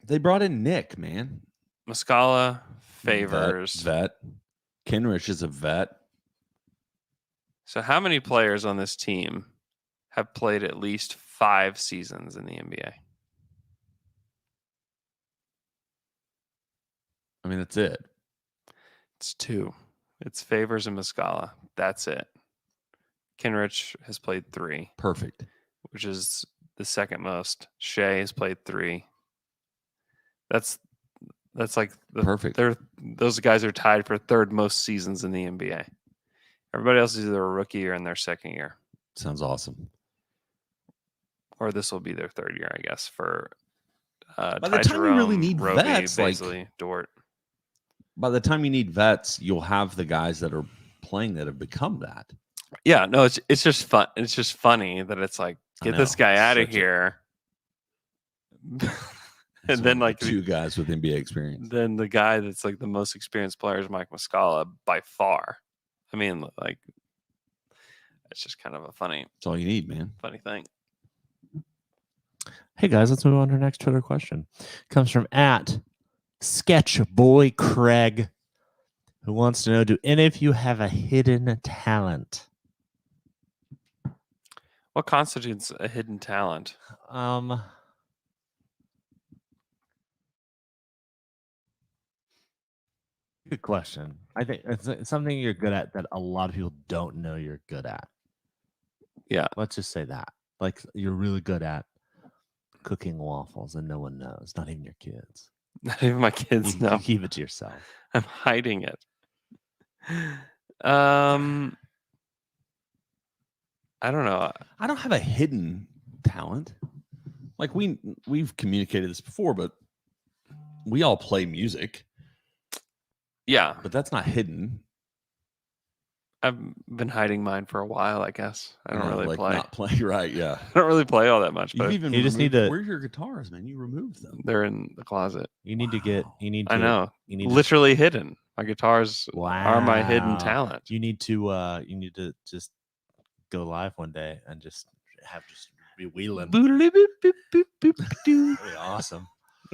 They brought in Nick, man. Muscala, Favors. Vet. Kenrich is a vet. So how many players on this team have played at least 5 seasons in the NBA? I mean, that's it. It's 2. It's Favors and Muscala. That's it. Kenrich has played 3, Perfect. which is the second most. Shea has played 3. That's like Perfect. Those guys are tied for third most seasons in the NBA. Everybody else is either a rookie or in their second year, Sounds awesome. or this will be their third year, I guess. For By the Ty time you really Jerome, need Roby, vets, like- Baisley, Dort. By the time you need vets, you'll have the guys that are playing that have become that. Yeah, no, it's just fun. It's just funny that it's like I get this know. guy out of Such a- here, It's and then only like 2 guys with NBA experience. then the guy that's like the most experienced player is Mike Muscala by far. I mean, like it's just kind of a funny That's all you need, man. thing. Hey guys, let's move on to our next Twitter question. Comes from @SketchBoyCraig, who wants to know: do any of you have a hidden talent? What constitutes a hidden talent? Good question. I think it's something you're good at that a lot of people don't know you're good at. Yeah. Let's just say that. Like you're really good at cooking waffles and no one knows, not even your kids. Not even my kids You know. keep it to yourself. I'm hiding it. I don't know. I don't have a hidden talent. Like we've communicated this before, but we all play music, Yeah, but that's not hidden. I've been hiding mine for a while. I guess I don't really like play. Not play, right? Yeah. I don't really play all that much, but You just need to- Where's your guitars, man? You removed them. they're in the closet. You need to get. You need. To, I know, You need to, literally hidden. My guitars are my hidden Wow. talent. You need to. You need to just go live one day and just be wheeling. That'd be awesome.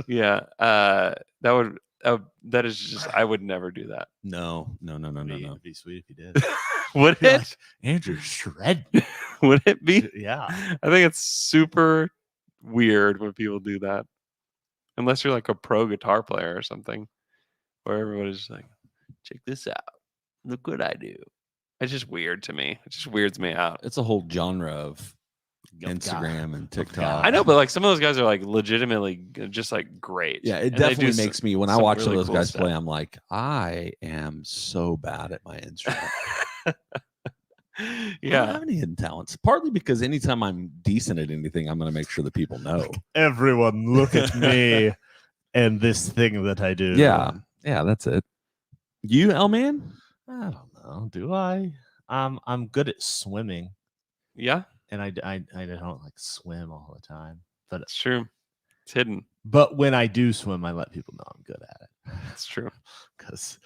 Yeah, that is just. I would never do that. No. It'd be sweet if you did. Would Be it? like, Andrew shred. Would it be? Yeah. I think it's super weird when people do that, unless you're like a pro guitar player or something, where everybody's just like, "Check this out, look what I do." It's just weird to me. It just weirds me out. It's a whole genre of Instagram and TikTok. I know, but like some of those guys are like legitimately just like great. Yeah, it And they definitely do makes me when I some watch really those cool guys stuff. play, I'm like, I am so bad at my instrument. I don't Yeah, have any hidden talents. Partly because anytime I'm decent at anything, I'm going to make sure that people know. Everyone, look at me and this thing that I do. Yeah, that's it. You, L-Man? I don't know. Do I? I'm good at swimming, yeah, and I don't like swim all the time. But it's true. It's hidden. when I do swim, I let people know I'm good at it. It's true. Because,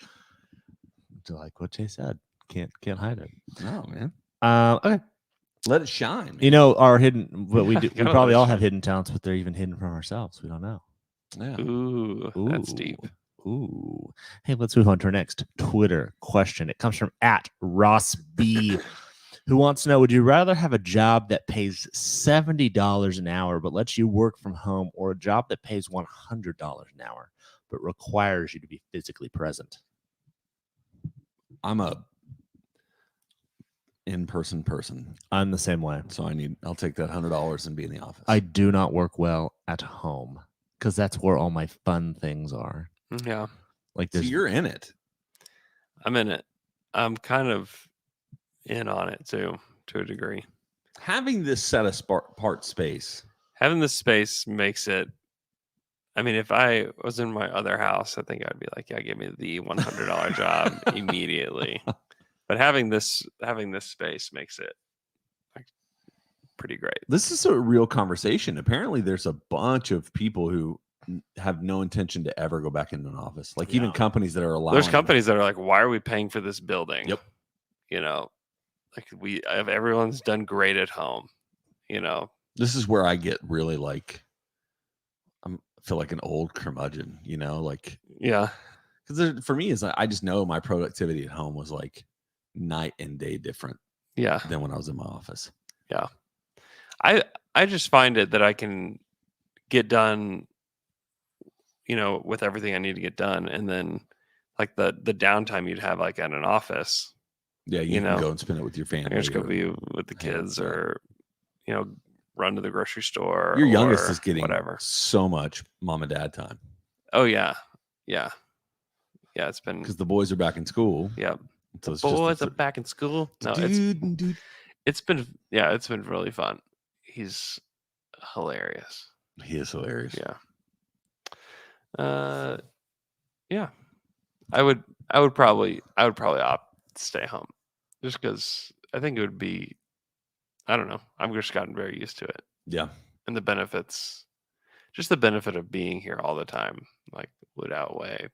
like what Jay said, can't hide it. No, man. Okay. Let it shine. Man. You know, our hidden, what we do, we Gotta probably let it all have shine. hidden talents, but they're even hidden from ourselves. We don't know. Yeah. Ooh, that's deep. Ooh. Hey, let's move on to our next Twitter question. It comes from @RossB, who wants to know, would you rather have a job that pays $70 an hour but lets you work from home, or a job that pays $100 an hour but requires you to be physically present? I'm a in-person person, I'm the same way. so I'll take that $100 and be in the office. I do not work well at home because that's where all my fun things are. Yeah, Like so there's you're in it. I'm in it. I'm kind of in on it too, to a degree. Having this set apart space. Having this space makes it. I mean, if I was in my other house, I think I'd be like, "Yeah, give me the $100 job immediately." But having this space makes it like pretty great. This is a real conversation. Apparently, there's a bunch of people who have no intention to ever go back into an office. Like even Yeah. companies that are allowing. There's companies that are like, "Why are we paying for this building?" Yep. You know, like everyone's done great at home. You know, This is where I get really like. I feel like an old curmudgeon. You know, like yeah, because for me is I just know my productivity at home was like night and day different yeah. than when I was in my office. I just find it that I can get done, you know, with everything I need to get done, and then like the downtime you'd have like at an office, Yeah, you can know, go and spend it with your I family. can just go or- be with the hang out kids, with that. or you know, run to the grocery store. Your youngest or is getting whatever. so much mom and dad time Oh yeah. It's been because the boys are back in school. yeah. So it's Boys just are back in school. No, dude. it's been really fun. He's hilarious. He is hilarious. Yeah. Yeah. I would probably opt to stay home, just because I think it would be. I don't know. I've just gotten very used to it, Yeah. and the benefits, just the benefit of being here all the time, like would outweigh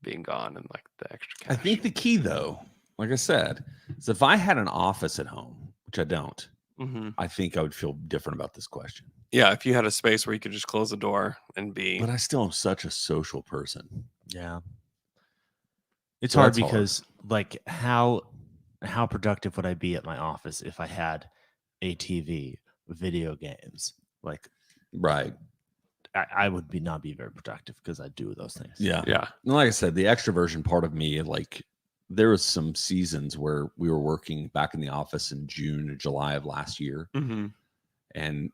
being gone and like the extra I cash. think the key, though, like I said, is if I had an office at home, which I don't, Mhm. I think I would feel different about this question. Yeah, if you had a space where you could just close the door and be. But I still am such a social person. Yeah. It's So hard that's hard. because like how productive would I be at my office if I had a TV, video games? Like Right. I would not be very productive because I do those things. Yeah. Yeah. And like I said, the extroversion part of me, like there was some seasons where we were working back in the office in June or July of last year. Mm-hmm. And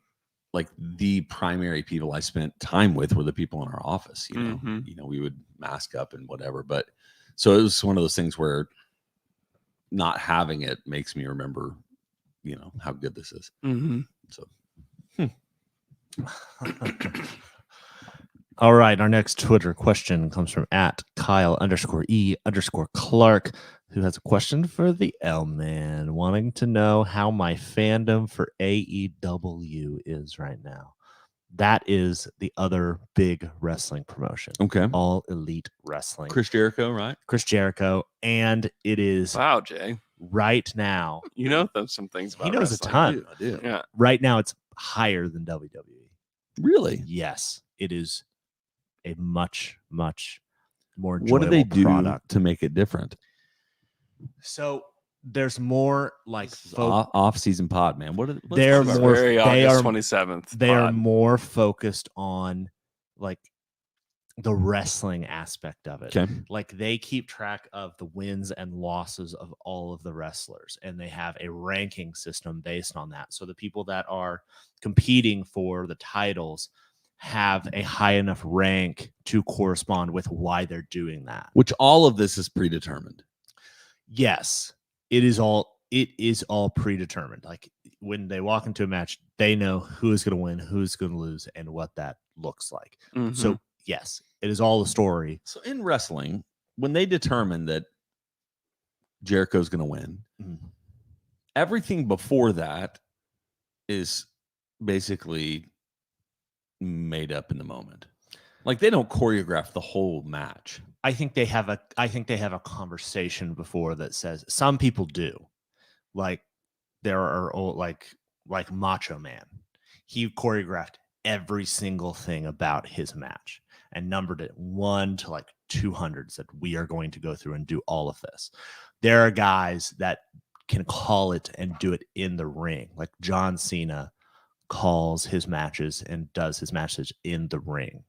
like the primary people I spent time with were the people in our office. Mhm. You know, we would mask up and whatever. But so it was one of those things where not having it makes me remember, you know, how good this is. Mm-hmm. So All right. Our next Twitter question comes from @Kyle_E_Clark, who has a question for the L Man, wanting to know how my fandom for AEW is right now. That is the other big wrestling promotion. okay. All Elite Wrestling. Chris Jericho, right? Chris Jericho. And it is Wow, Jay, right now. you know some things about. He knows wrestling. a ton. I do. Yeah. Right now, it's higher than WWE. Really? Yes, it is a much, much more What do they enjoyable do product. to make it different? So there's more like Off-season pod, man. What? They're This is more- very they August are- 27th. they are pod. more focused on like the wrestling aspect of it. Okay. Like they keep track of the wins and losses of all of the wrestlers, and they have a ranking system based on that. So the people that are competing for the titles have a high enough rank to correspond with why they're doing that. Which all of this is predetermined. Yes, it is all predetermined. Like when they walk into a match, they know who is going to win, who's going to lose, and what that looks like. Mhm. So yes, it is all the story. So in wrestling, when they determine that Jericho's going to win, Mhm. everything before that is basically made up in the moment. Like they don't choreograph the whole match. I think they have a conversation before that says some people do. Like there are like Macho Man. He choreographed every single thing about his match and numbered it 1 to like 200. Said we are going to go through and do all of this. There are guys that can call it and do it in the ring, like John Cena calls his matches and does his matches in the ring.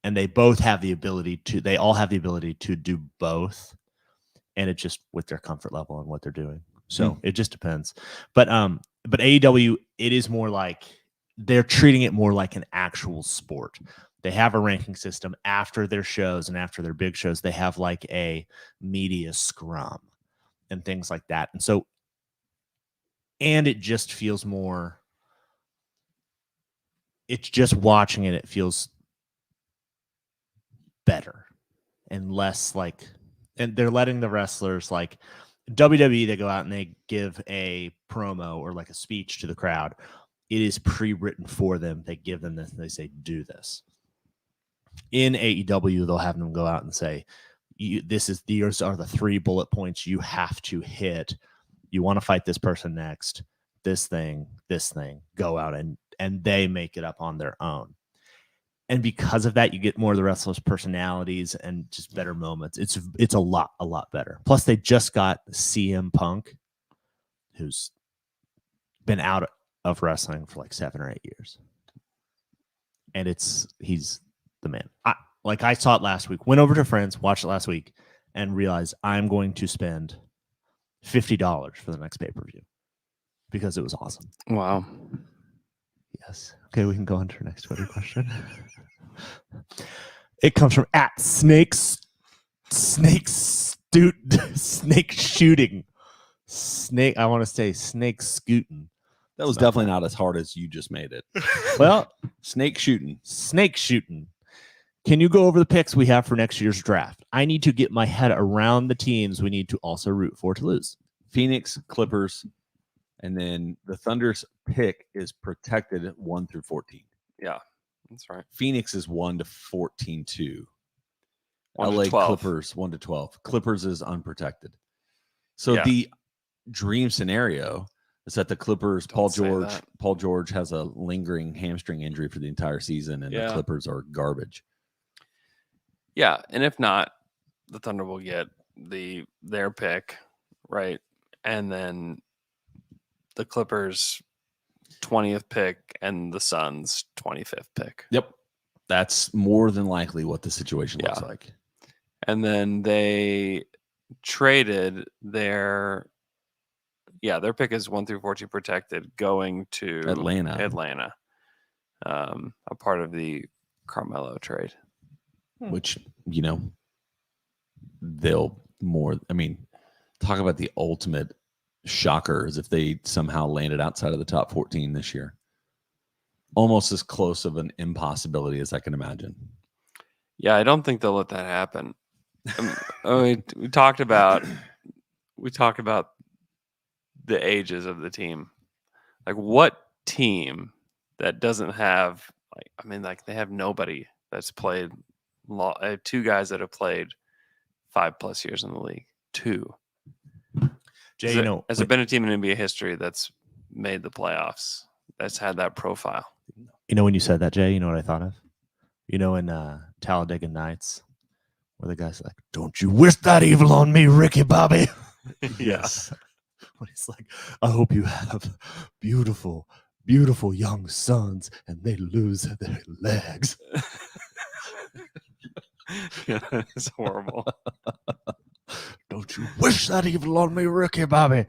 And they both have the ability to, they all have the ability to do both. And it's just with their comfort level and what they're doing. So it just depends. But AEW, it is more like they're treating it more like an actual sport. They have a ranking system after their shows and after their big shows. They have like a media scrum and things like that. And so, and it just feels more, it's just watching it, it feels better and less like, and they're letting the wrestlers, like WWE, they go out and they give a promo or like a speech to the crowd. It is pre-written for them. They give them this and they say, do this. In AEW, they'll have them go out and say, these are the 3 bullet points you have to hit. You want to fight this person next, this thing, go out and they make it up on their own. And because of that, you get more of the wrestlers' personalities and just better moments. It's a lot better. Plus, they just got CM Punk, who's been out of wrestling for like 7 or 8 years. And he's the man. I saw it last week, went over to friends, watched it last week, and realized I'm going to spend $50 for the next pay-per-view because it was awesome. Wow. Yes. Okay, we can go on to our next Twitter question. It comes from @snake shooting. Snake, I want to say snake scooting. That was definitely not as hard as you just made it. Well, Snake shooting. Can you go over the picks we have for next year's draft? I need to get my head around the teams we need to also root for to lose. Phoenix, Clippers, and then the Thunder's pick is protected 1 through 14. Yeah, that's right. Phoenix is 1 to 14 2. 1 to LA 12. Clippers 1 to 12. Clippers is unprotected. So Yeah. the dream scenario is that the Clippers, Paul George has a lingering hamstring injury for the entire season, and the Clippers are garbage. Yeah, and if not, the Thunder will get their pick, right? And then the Clippers 20th pick and the Suns 25th pick. Yep. That's more than likely what the situation looks like. And then they traded their pick is 1 through 14 protected going to Atlanta. A part of the Carmelo trade. Which, they'll more, talk about the ultimate shockers if they somehow landed outside of the top 14 this year. Almost as close of an impossibility as I can imagine. Yeah, I don't think they'll let that happen. We talked about the ages of the team. Like, what team that doesn't have they have nobody that's played 2 guys that have played 5+ years in the league. 2. Jay, has there been a team in NBA history that's made the playoffs that's had that profile? When you said that, Jay, you know what I thought of? In Talladega Nights, where the guy's like, "Don't you wish that evil on me, Ricky Bobby?" Yes. When he's like, "I hope you have beautiful, beautiful young sons and they lose their legs." Yeah, it's horrible. Don't you wish that evil on me, Ricky Bobby?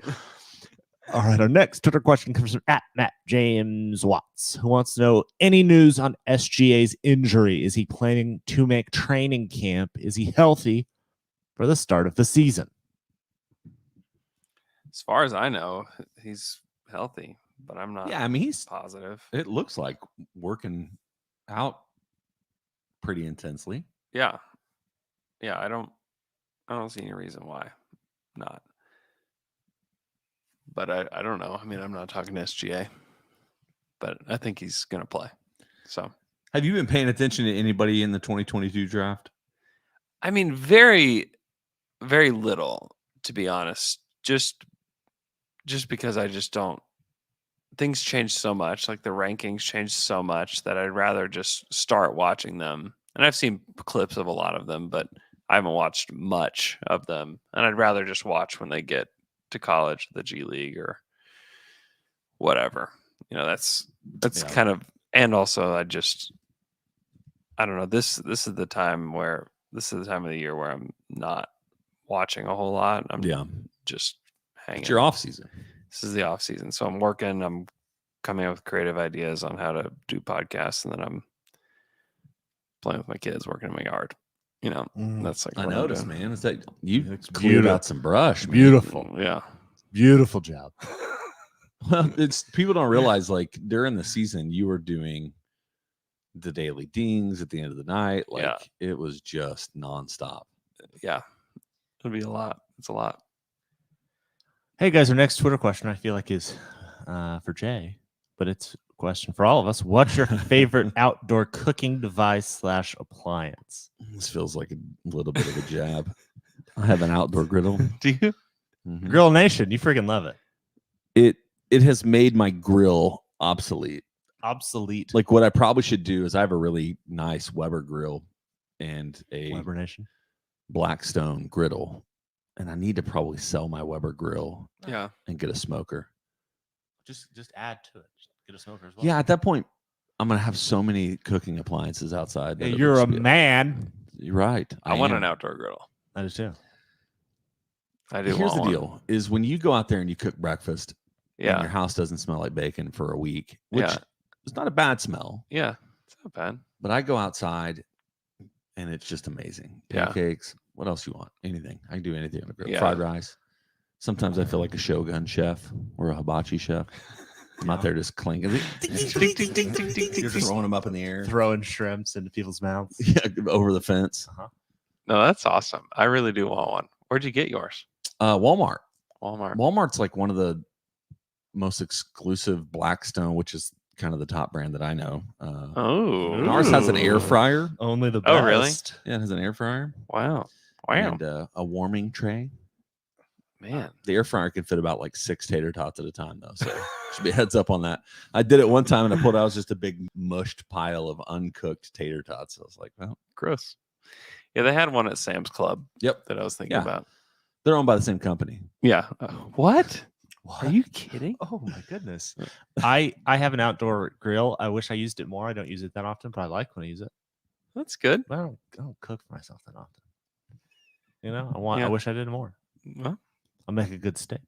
All right, our next Twitter question comes from @MattJamesWatts, who wants to know any news on SGA's injury. Is he planning to make training camp? Is he healthy for the start of the season? As far as I know, he's healthy, but I'm not he's positive. It looks like working out pretty intensely. Yeah. I don't see any reason why not. But I don't know. I'm not talking to SGA, but I think he's going to play. So, have you been paying attention to anybody in the 2022 draft? Very, very little, to be honest. Just just because I just don't. Things change so much, like the rankings change so much that I'd rather just start watching them. And I've seen clips of a lot of them, but I haven't watched much of them. And I'd rather just watch when they get to college, the G League or whatever. That's Yeah. kind of, and also I don't know. This is the time of the year where I'm not watching a whole lot. I'm just hanging. It's your off season. This is the off season. So I'm working, I'm coming up with creative ideas on how to do podcasts, and then I'm playing with my kids, working in my yard. That's like I what I'm noticed, doing. man. It's like you Looks cleared beautiful. out some brush. Man. Beautiful. Yeah. Beautiful job. Well, it's people don't realize like during the season you were doing the daily dings at the end of the night. Like it was just nonstop. Yeah. It'll be a lot. It's a lot. Hey guys, our next Twitter question I feel like is for Jay, but it's a question for all of us. What's your favorite outdoor cooking device / appliance? This feels like a little bit of a jab. I have an outdoor griddle. Do you? Mhm. Grill Nation, you freaking love it. It has made my grill obsolete. Obsolete. Like what I probably should do is I have a really nice Weber grill and a Weber Nation. Blackstone griddle, and I need to probably sell my Weber grill Yeah. and get a smoker. Just add to it. Just get a smoker as well. Yeah, at that point, I'm gonna have so many cooking appliances outside. that Hey, it'll you're a just be- man. You're right. I want am. an outdoor griddle. I do too. I do. Here's want the one. deal: is when you go out there and you cook breakfast, and Yeah. your house doesn't smell like bacon for a week, which Yeah. is not a bad smell. Yeah. It's not bad. But I go outside, and it's just amazing. Yeah. Pancakes. What else you want? Anything. I can do anything on a grill. Yeah. Fried rice. Sometimes I feel like a Shogun chef or a hibachi chef. I'm out there just clinking. You're just throwing them up in the air. Throwing shrimps into people's mouths. Yeah, over the fence. No, that's awesome. I really do want one. Where'd you get yours? Walmart. Walmart. Walmart's like one of the most exclusive Blackstone, which is kind of the top brand that I know. Oh. And ours has an air fryer. Only the best. Oh, really? Yeah, it has an air fryer. Wow. Wow. And a warming tray. Man. The air fryer can fit about like 6 tater tots at a time, though. So should be a heads up on that. I did it one time and I pulled out was just a big mushed pile of uncooked tater tots. I was like, well, Gross. Yeah, they had one at Sam's Club. Yep. That I was thinking Yeah. about. They're owned by the same company. Yeah. What? What? Are you kidding? Oh my goodness. I have an outdoor grill. I wish I used it more. I don't use it that often, but I like when I use it. That's good. But I don't cook for myself that often. I Yeah. wish I did more. Well, I'll make a good steak.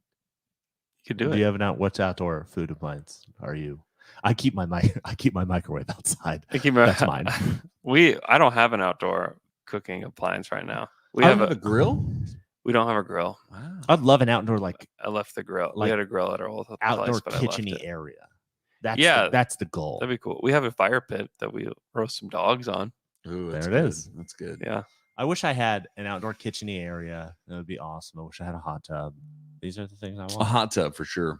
you could do you it. have what's outdoor food appliance are you? I keep my microwave outside. I keep my, That's mine. I don't have an outdoor cooking appliance right now. We I have have a grill. we don't have a grill. Wow. I'd love an outdoor I left the grill. Like we had a grill at our old outdoor place, but I left kitchen-y it. area. That's Yeah. that's the goal. That'd be cool. We have a fire pit that we roast some dogs on. Ooh, There that's it good. is. That's good. Yeah. I wish I had an outdoor kitchen-y area. That would be awesome. I wish I had a hot tub. These are the things I A want. hot tub for sure.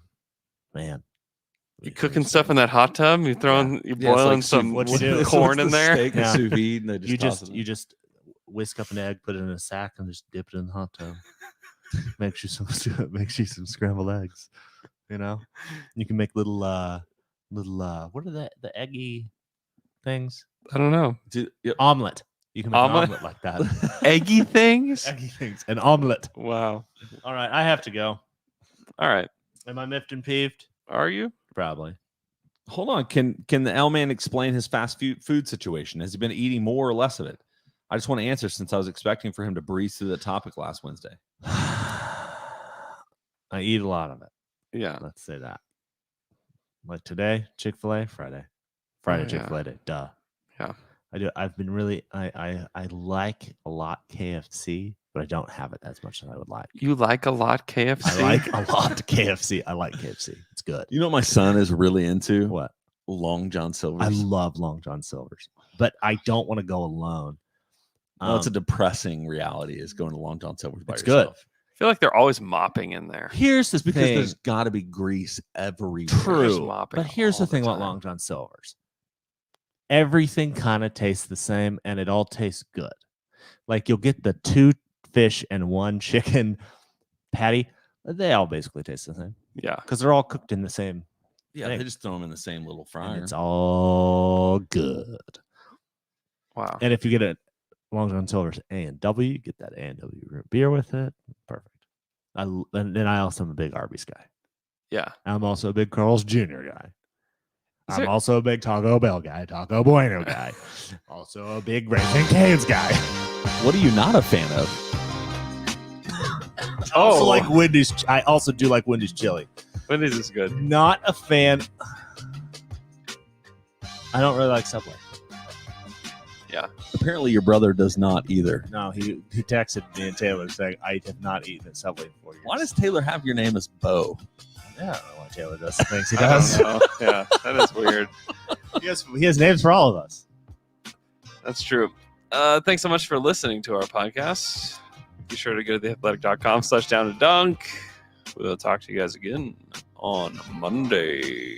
Man. You cooking stuff in that hot tub? You throwing you Yeah, it's boiling like some what you do. corn in It's the there? Steak and Yeah. sous vide, and they just You just whisk up an egg, put it in a sack, and just dip it in the hot tub. makes you some scrambled eggs. You can make little what are the eggy things? I don't know. Omelet. You can make Omelet? an omelet like that. Eggy things? Eggy things. An omelet. Wow. All right, I have to go. All right. Am I miffed and peeved? Are you? Probably. Hold on. Can the L man explain his fast food situation? Has he been eating more or less of it? I just want to answer since I was expecting for him to breeze through the topic last Wednesday. I eat a lot of it. Yeah. Let's say that. Like today, Chick-fil-A, Friday yeah. Chick-fil-A Day. Duh. Yeah. I do. I've been really. I like a lot KFC, but I don't have it as much as I would like. You like a lot KFC? I like a lot KFC. I like KFC. It's good. You know what my son is really into? What? Long John Silver's. I love Long John Silver's, but I don't want to go alone. No, it's a depressing reality is going to Long John Silver's by It's good. yourself. I feel like they're always mopping in there. Here's the Because thing. there's got to be grease everywhere. True, mopping but here's all the thing the about time. Long John Silver's. Everything kind of tastes the same, and it all tastes good. Like you'll get the 2 fish and 1 chicken patty. They all basically taste the same. Yeah. because they're all cooked in the same. Yeah, thing. they just throw them in the same little And fryer. it's all good. Wow. And if you get a Long John Silver's A&W, you get that A&W root beer with it. Perfect. And then I also am a big Arby's guy. Yeah. I'm also a big Carl's Jr. guy. Is I'm there- also a big Taco Bell guy, Taco Bueno guy. Also a big Raising Cane's guy. What are you not a fan of? I also like Wendy's. I also do like Wendy's chili. Wendy's is good. Not a fan. I don't really like Subway. Apparently, your brother does not either. No, he texted me and Taylor saying I have not eaten at Subway in 4 years. Why does Taylor have your name as Bo? Yeah, I don't know why Taylor does the things he I don't does. know. Yeah, that is weird. He has names for all of us. That's true. Thanks so much for listening to our podcast. Be sure to go to theathletic.com/down to dunk. We'll talk to you guys again on Monday.